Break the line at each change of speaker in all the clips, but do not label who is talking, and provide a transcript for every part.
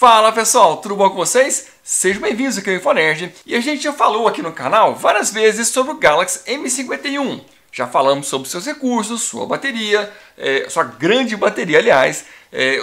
Fala pessoal, tudo bom com vocês? Sejam bem-vindos aqui ao InfoNerd. E a gente já falou aqui no canal várias vezes sobre o Galaxy M51. Já falamos sobre seus recursos, sua bateria, sua grande bateria aliás,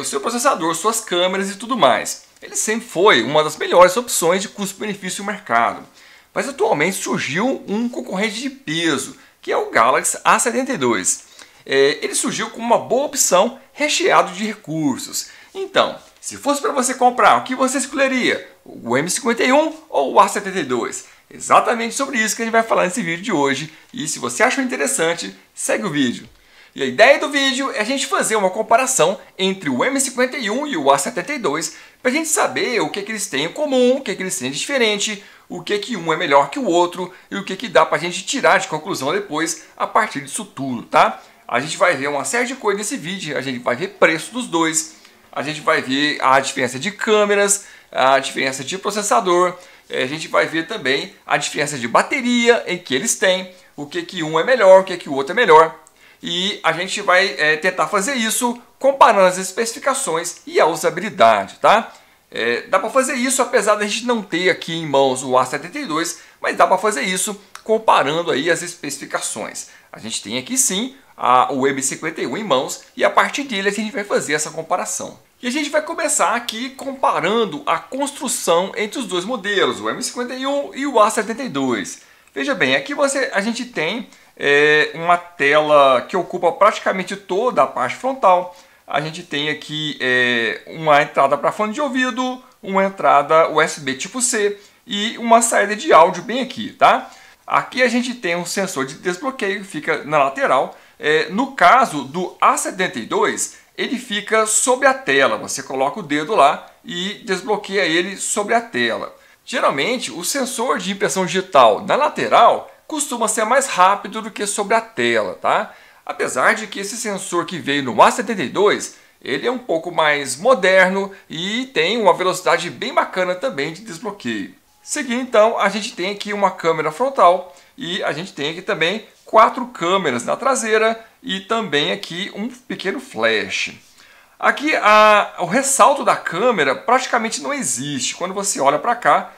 o seu processador, suas câmeras e tudo mais. Ele sempre foi uma das melhores opções de custo-benefício no mercado. Mas atualmente surgiu um concorrente de peso, que é o Galaxy A72. Ele surgiu como uma boa opção recheado de recursos. Então, se fosse para você comprar, o que você escolheria? O M51 ou o A72? Exatamente sobre isso que a gente vai falar nesse vídeo de hoje. E se você achou interessante, segue o vídeo. E a ideia do vídeo é a gente fazer uma comparação entre o M51 e o A72 para a gente saber o que eles têm em comum, o que eles têm de diferente, o que um é melhor que o outro e o que dá para a gente tirar de conclusão depois a partir disso tudo, tá? A gente vai ver uma série de coisas nesse vídeo, a gente vai ver preço dos dois, a gente vai ver a diferença de câmeras, a diferença de processador, a gente vai ver também a diferença de bateria em que eles têm, o que um é melhor, o que o outro é melhor. E a gente vai tentar fazer isso comparando as especificações e a usabilidade, tá? Dá para fazer isso apesar da gente não ter aqui em mãos o A72, mas dá para fazer isso comparando aí as especificações. A gente tem aqui sim o M51 em mãos e a partir dele a gente vai fazer essa comparação. E a gente vai começar aqui comparando a construção entre os dois modelos, o M51 e o A72. Veja bem, aqui a gente tem uma tela que ocupa praticamente toda a parte frontal. A gente tem aqui uma entrada para fone de ouvido, uma entrada USB tipo C e uma saída de áudio bem aqui, tá? Aqui a gente tem um sensor de desbloqueio, fica na lateral. No caso do A72, ele fica sobre a tela. Você coloca o dedo lá e desbloqueia ele sobre a tela. Geralmente, o sensor de impressão digital na lateral costuma ser mais rápido do que sobre a tela, tá? Apesar de que esse sensor que veio no A72, ele é um pouco mais moderno e tem uma velocidade bem bacana também de desbloqueio. Seguindo então, a gente tem aqui uma câmera frontal e a gente tem aqui também 4 câmeras na traseira e também aqui um pequeno flash. Aqui o ressalto da câmera praticamente não existe. Quando você olha para cá,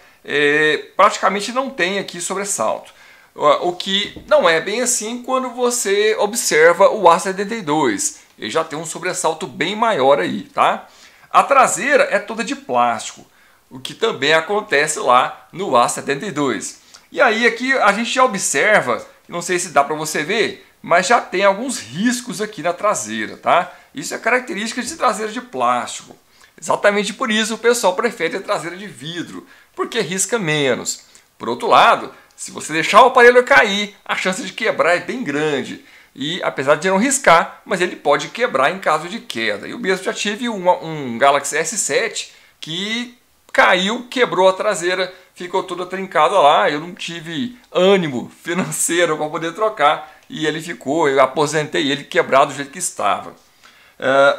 praticamente não tem aqui sobressalto. O que não é bem assim quando você observa o A72. Ele já tem um sobressalto bem maior aí, tá? A traseira é toda de plástico, o que também acontece lá no A72. E aí aqui a gente já observa, não sei se dá para você ver, mas já tem alguns riscos aqui na traseira, tá? Isso é característica de traseira de plástico. Exatamente por isso o pessoal prefere a traseira de vidro, porque risca menos. Por outro lado, se você deixar o aparelho cair, a chance de quebrar é bem grande. E apesar de não riscar, mas ele pode quebrar em caso de queda. Eu mesmo já tive um Galaxy S7 que caiu, quebrou a traseira, ficou toda trincada lá. Eu não tive ânimo financeiro para poder trocar e ele ficou, eu aposentei ele quebrado do jeito que estava.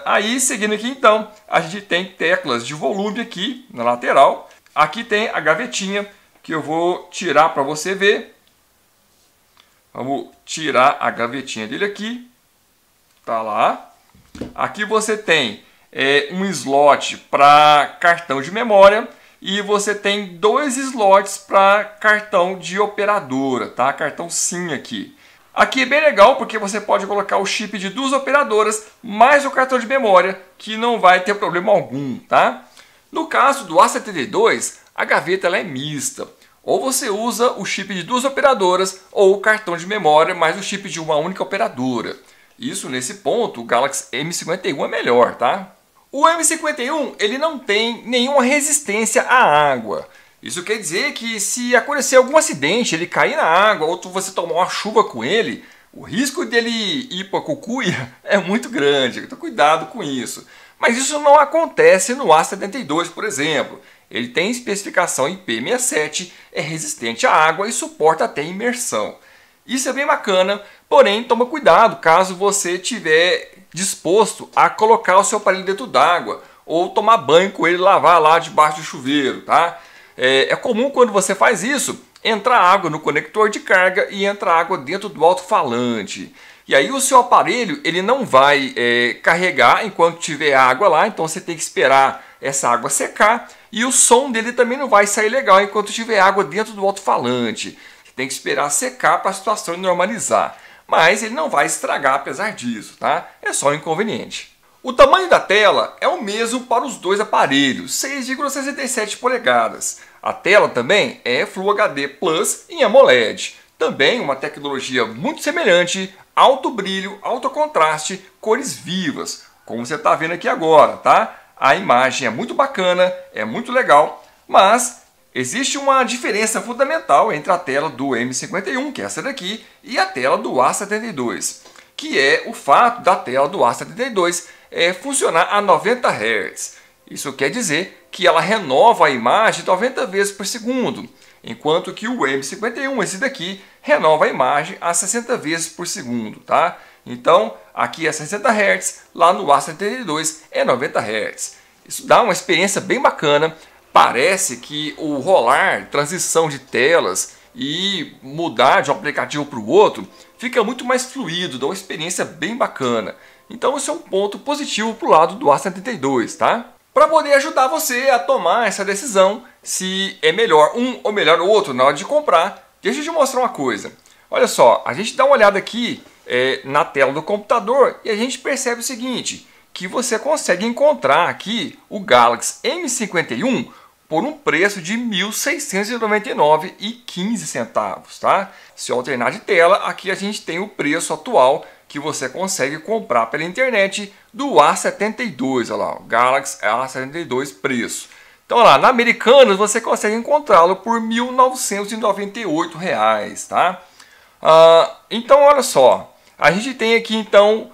Aí, seguindo aqui então, a gente tem teclas de volume aqui na lateral. Aqui tem a gavetinha que eu vou tirar para você ver. Vamos tirar a gavetinha dele aqui. Tá lá. Aqui você tem um slot para cartão de memória e você tem 2 slots para cartão de operadora, tá? Cartão SIM aqui. Aqui é bem legal porque você pode colocar o chip de 2 operadoras mais o cartão de memória que não vai ter problema algum, tá? No caso do A72, a gaveta ela é mista. Ou você usa o chip de 2 operadoras ou o cartão de memória mais o chip de uma única operadora. Isso nesse ponto o Galaxy M51 é melhor, tá? O M51 ele não tem nenhuma resistência à água. Isso quer dizer que se acontecer algum acidente, ele cair na água ou você tomar uma chuva com ele, o risco dele ir para a cucuia é muito grande. Então cuidado com isso. Mas isso não acontece no A72, por exemplo. Ele tem especificação IP67, é resistente à água e suporta até imersão. Isso é bem bacana, porém toma cuidado caso você estiver disposto a colocar o seu aparelho dentro d'água ou tomar banho com ele, lavar lá debaixo do chuveiro, tá? É comum quando você faz isso, entrar água no conector de carga e entrar água dentro do alto-falante. E aí o seu aparelho ele não vai carregar enquanto tiver água lá, então você tem que esperar essa água secar e o som dele também não vai sair legal enquanto tiver água dentro do alto-falante. Tem que esperar secar para a situação normalizar. Mas ele não vai estragar apesar disso, tá? É só um inconveniente. O tamanho da tela é o mesmo para os dois aparelhos, 6,67 polegadas. A tela também é Full HD Plus em AMOLED. Também uma tecnologia muito semelhante, alto brilho, alto contraste, cores vivas, como você está vendo aqui agora, tá? A imagem é muito bacana, é muito legal, mas existe uma diferença fundamental entre a tela do M51, que é essa daqui, e a tela do A72, que é o fato da tela do A72 funcionar a 90 Hz. Isso quer dizer que ela renova a imagem 90 vezes por segundo, enquanto que o M51, esse daqui, renova a imagem a 60 vezes por segundo, tá? Então, aqui é 60 Hz, lá no A72 é 90 Hz. Isso dá uma experiência bem bacana. Parece que o rolar, transição de telas e mudar de um aplicativo para o outro fica muito mais fluido, dá uma experiência bem bacana. Então esse é um ponto positivo para o lado do A72, tá? Para poder ajudar você a tomar essa decisão, se é melhor um ou melhor o outro na hora de comprar, deixa eu te mostrar uma coisa. Olha só, a gente dá uma olhada aqui na tela do computador e a gente percebe o seguinte, que você consegue encontrar aqui o Galaxy M51 por um preço de R$ 1.699,15, tá? Se eu alternar de tela, aqui a gente tem o preço atual que você consegue comprar pela internet do A72, olha lá, o Galaxy A72 preço. Então, olha lá, na Americanas você consegue encontrá-lo por R$ 1.998, tá? Então, olha só, a gente tem aqui então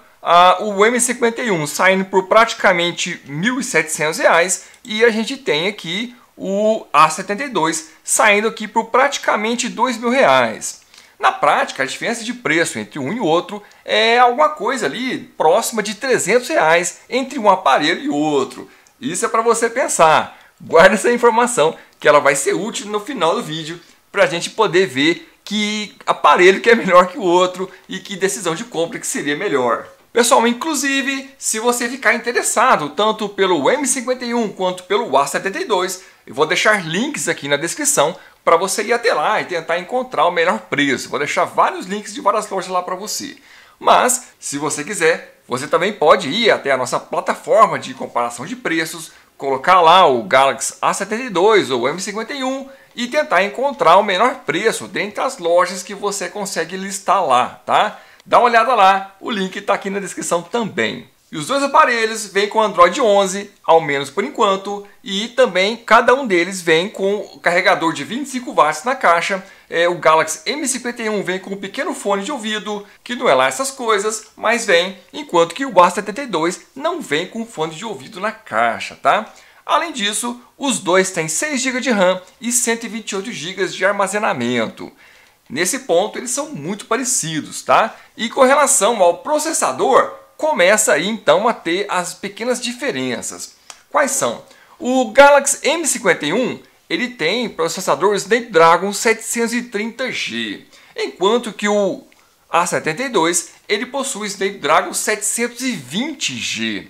o M51 saindo por praticamente R$ 1.700 e a gente tem aqui o A72 saindo aqui por praticamente R$ 2.000. Na prática, a diferença de preço entre um e outro é alguma coisa ali próxima de R$ 300 entre um aparelho e outro. Isso é para você pensar. Guarda essa informação que ela vai ser útil no final do vídeo para a gente poder ver que aparelho que é melhor que o outro e que decisão de compra que seria melhor. Pessoal, inclusive, se você ficar interessado tanto pelo M51 quanto pelo A72, eu vou deixar links aqui na descrição para você ir até lá e tentar encontrar o melhor preço. Vou deixar vários links de várias lojas lá para você. Mas, se você quiser, você também pode ir até a nossa plataforma de comparação de preços, colocar lá o Galaxy A72 ou M51 e tentar encontrar o melhor preço dentre as lojas que você consegue listar lá, tá? Dá uma olhada lá, o link está aqui na descrição também. E os dois aparelhos vêm com Android 11, ao menos por enquanto, e também cada um deles vem com o carregador de 25 watts na caixa. O Galaxy M51 vem com um pequeno fone de ouvido, que não é lá essas coisas, mas vem, enquanto que o A72 não vem com fone de ouvido na caixa, tá? Além disso, os dois têm 6 GB de RAM e 128 GB de armazenamento. Nesse ponto eles são muito parecidos, tá? E com relação ao processador, começa aí então a ter as pequenas diferenças. Quais são? O Galaxy M51 ele tem processador Snapdragon 730G, enquanto que o A72 ele possui Snapdragon 720G.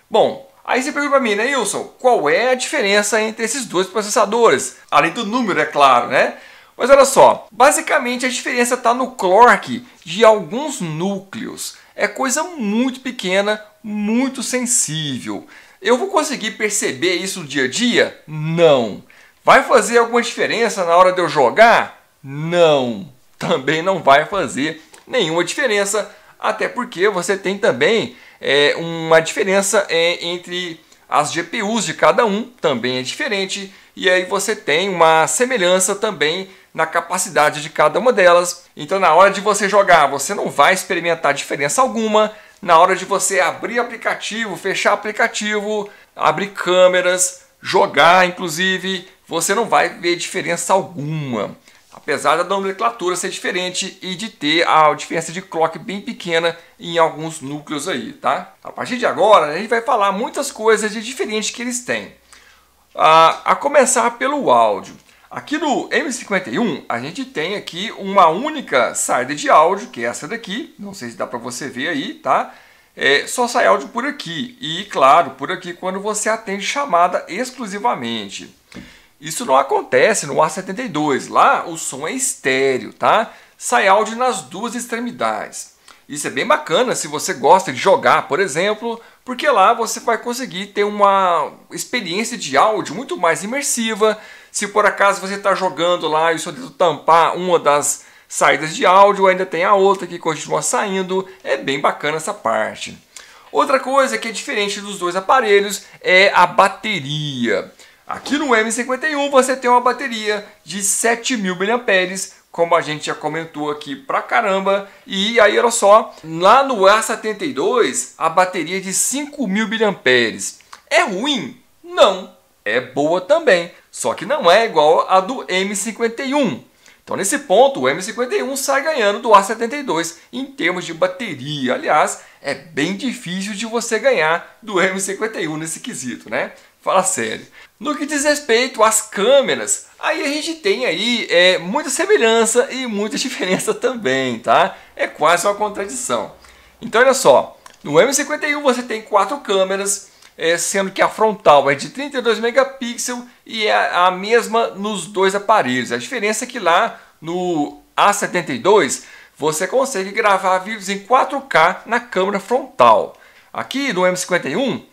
Bom, aí você pergunta para mim, né, Wilson, qual é a diferença entre esses dois processadores? Além do número, é claro, né? Mas olha só, basicamente a diferença está no clock de alguns núcleos. É coisa muito pequena, muito sensível. Eu vou conseguir perceber isso no dia a dia? Não. Vai fazer alguma diferença na hora de eu jogar? Não. Também não vai fazer nenhuma diferença, até porque você tem também uma diferença entre as GPUs de cada um, também é diferente, e aí você tem uma semelhança também na capacidade de cada uma delas. Então na hora de você jogar, você não vai experimentar diferença alguma. Na hora de você abrir aplicativo, fechar aplicativo, abrir câmeras, jogar inclusive, você não vai ver diferença alguma. Apesar da nomenclatura ser diferente e de ter a diferença de clock bem pequena em alguns núcleos aí, tá? A partir de agora, a gente vai falar muitas coisas de diferente que eles têm. A começar pelo áudio. Aqui no M51, a gente tem aqui uma única saída de áudio, que é essa daqui. Não sei se dá para você ver aí, tá? só sai áudio por aqui. E, claro, por aqui quando você atende chamada exclusivamente. Isso não acontece no A72. Lá o som é estéreo, tá? Sai áudio nas duas extremidades. Isso é bem bacana se você gosta de jogar, por exemplo, porque lá você vai conseguir ter uma experiência de áudio muito mais imersiva. Se por acaso você está jogando lá e o seu dedo tampar uma das saídas de áudio, ainda tem a outra que continua saindo, é bem bacana essa parte. Outra coisa que é diferente dos dois aparelhos é a bateria. Aqui no M51 você tem uma bateria de 7.000 mAh, como a gente já comentou aqui pra caramba. E aí, olha só, lá no A72 a bateria é de 5.000 mAh. É ruim? Não. É boa também, só que não é igual a do M51. Então nesse ponto o M51 sai ganhando do A72 em termos de bateria. Aliás, é bem difícil de você ganhar do M51 nesse quesito, né? Fala sério. No que diz respeito às câmeras, aí a gente tem aí muita semelhança e muita diferença também, tá? É quase uma contradição. Então olha só, no M51 você tem 4 câmeras, sendo que a frontal é de 32 megapixels e é a mesma nos dois aparelhos. A diferença é que lá no A72 você consegue gravar vídeos em 4K na câmera frontal. Aqui no M51,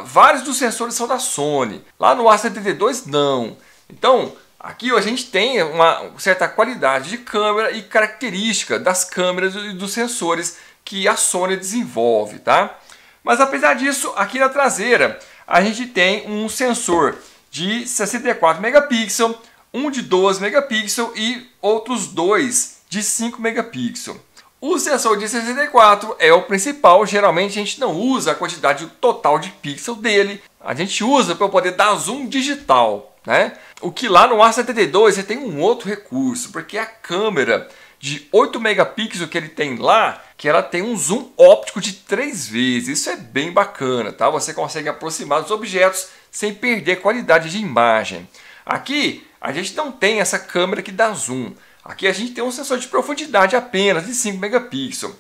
vários dos sensores são da Sony. Lá no A72 não. Então aqui a gente tem uma certa qualidade de câmera e característica das câmeras e dos sensores que a Sony desenvolve, tá? Mas apesar disso, aqui na traseira a gente tem um sensor de 64 megapixels, um de 12 megapixels e outros dois de 5 megapixels. O sensor de 64 é o principal, geralmente a gente não usa a quantidade total de pixels dele, a gente usa para poder dar zoom digital, né? O que lá no A72 você tem um outro recurso, porque a câmera de 8 megapixels que ele tem lá, que ela tem um zoom óptico de 3 vezes. Isso é bem bacana, tá? Você consegue aproximar dos objetos sem perder qualidade de imagem. Aqui a gente não tem essa câmera que dá zoom. Aqui a gente tem um sensor de profundidade apenas de 5 megapixels.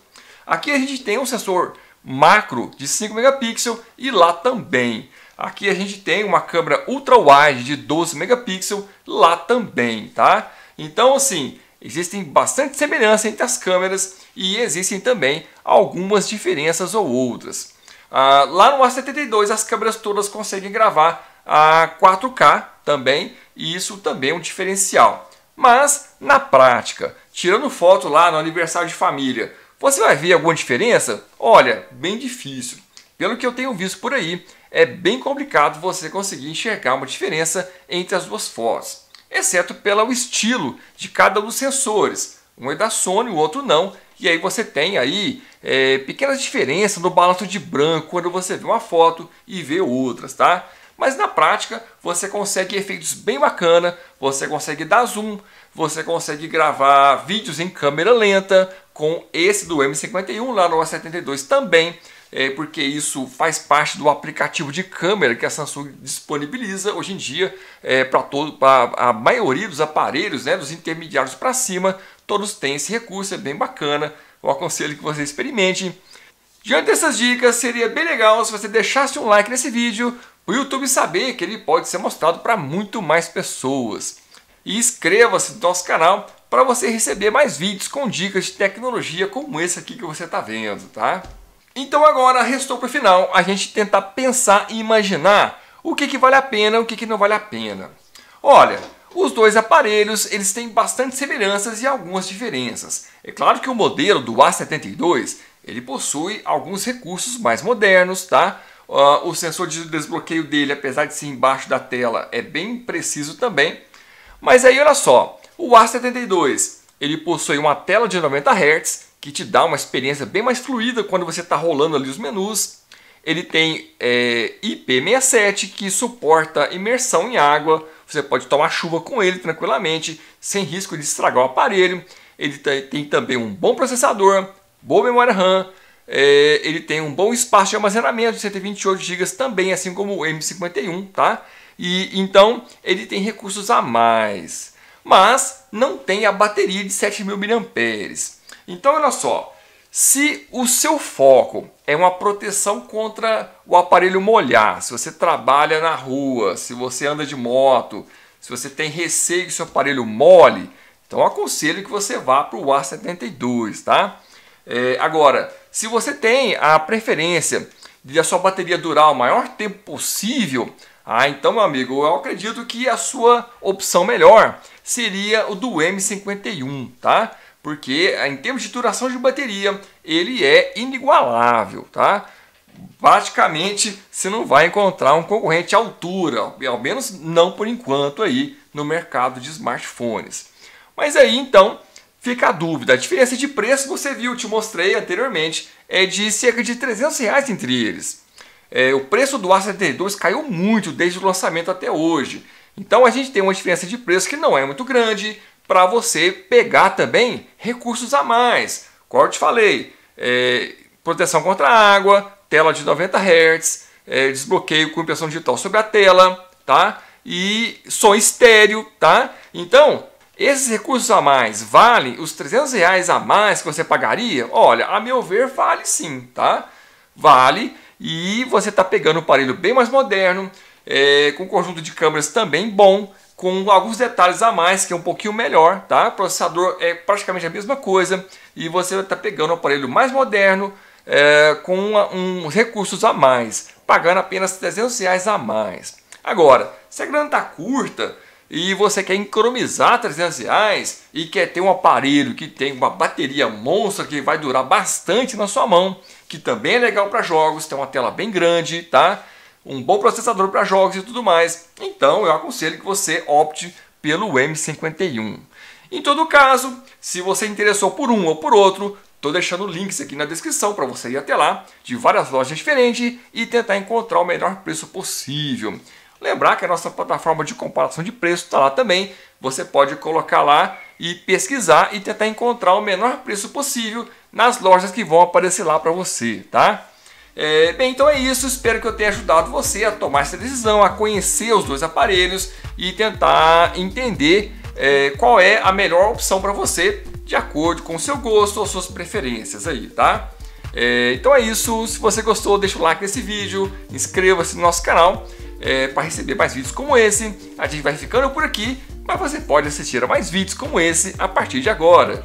Aqui a gente tem um sensor macro de 5 megapixels e lá também. Aqui a gente tem uma câmera ultra-wide de 12 megapixels, lá também, tá? Então assim, existem bastante semelhança entre as câmeras e existem também algumas diferenças ou outras. Lá no A72 as câmeras todas conseguem gravar a 4K também, e isso também é um diferencial. Mas na prática, tirando foto lá no aniversário de família, você vai ver alguma diferença? Olha, bem difícil. Pelo que eu tenho visto por aí, é bem complicado você conseguir enxergar uma diferença entre as duas fotos, exceto pelo estilo de cada um dos sensores. Um é da Sony, o outro não. E aí você tem aí pequenas diferenças no balanço de branco quando você vê uma foto e vê outras, tá? Mas na prática você consegue efeitos bem bacana, você consegue dar zoom, você consegue gravar vídeos em câmera lenta com esse do M51, lá no A72 também, porque isso faz parte do aplicativo de câmera que a Samsung disponibiliza hoje em dia para a maioria dos aparelhos, né, dos intermediários para cima, todos têm esse recurso, é bem bacana, eu aconselho que você experimente. Diante dessas dicas, seria bem legal se você deixasse um like nesse vídeo, para o YouTube saber que ele pode ser mostrado para muito mais pessoas. E inscreva-se no nosso canal para você receber mais vídeos com dicas de tecnologia como esse aqui que você está vendo, tá? Então agora restou para o final a gente tentar pensar e imaginar o que vale a pena e o que não vale a pena. Olha, os dois aparelhos eles têm bastante semelhanças e algumas diferenças. É claro que o modelo do A72 ele possui alguns recursos mais modernos, tá? O sensor de desbloqueio dele, apesar de ser embaixo da tela, é bem preciso também. Mas aí olha só, o A72 ele possui uma tela de 90 Hz que te dá uma experiência bem mais fluida quando você está rolando ali os menus. Ele tem IP67 que suporta imersão em água. Você pode tomar chuva com ele tranquilamente, sem risco de estragar o aparelho. Ele tem também um bom processador, boa memória RAM. Ele tem um bom espaço de armazenamento de 128 GB também, assim como o M51, tá? E então ele tem recursos a mais, mas não tem a bateria de 7.000 mAh. Então olha só, se o seu foco é uma proteção contra o aparelho molhar. Se você trabalha na rua, se você anda de moto, se você tem receio que seu aparelho molhe, então eu aconselho que você vá para o A72, tá? Agora, se você tem a preferência de a sua bateria durar o maior tempo possível, então, meu amigo, eu acredito que a sua opção melhor seria o do M51, tá? Porque em termos de duração de bateria, ele é inigualável, tá? Praticamente você não vai encontrar um concorrente à altura, ao menos não por enquanto aí no mercado de smartphones. Mas aí então fica a dúvida, a diferença de preço você viu, te mostrei anteriormente, é de cerca de R$300 entre eles. O preço do A72 caiu muito desde o lançamento até hoje, então a gente tem uma diferença de preço que não é muito grande para você pegar também recursos a mais. Como eu te falei, proteção contra água, tela de 90 Hz, desbloqueio com impressão digital sobre a tela, tá? E som estéreo, tá? Então, esses recursos a mais valem os R$300 a mais que você pagaria? Olha, a meu ver, vale sim, tá? Vale, e você está pegando um aparelho bem mais moderno, com um conjunto de câmeras também bom, com alguns detalhes a mais, que é um pouquinho melhor, tá? O processador é praticamente a mesma coisa, e você está pegando um aparelho mais moderno, com uns recursos a mais, pagando apenas R$300 a mais. Agora, se a grana está curta e você quer economizar R$300 e quer ter um aparelho que tem uma bateria monstra que vai durar bastante na sua mão, que também é legal para jogos, tem uma tela bem grande, tá? Um bom processador para jogos e tudo mais, então eu aconselho que você opte pelo M51. Em todo caso, se você interessou por um ou por outro, estou deixando links aqui na descrição para você ir até lá, de várias lojas diferentes, e tentar encontrar o melhor preço possível. Lembrar que a nossa plataforma de comparação de preço está lá também. Você pode colocar lá e pesquisar e tentar encontrar o menor preço possível nas lojas que vão aparecer lá para você, tá? Bem, então é isso. Espero que eu tenha ajudado você a tomar essa decisão, a conhecer os dois aparelhos e tentar entender qual é a melhor opção para você, de acordo com o seu gosto ou suas preferências aí, tá? Então é isso. Se você gostou, deixa o like nesse vídeo, inscreva-se no nosso canal para receber mais vídeos como esse. A gente vai ficando por aqui, mas você pode assistir a mais vídeos como esse a partir de agora.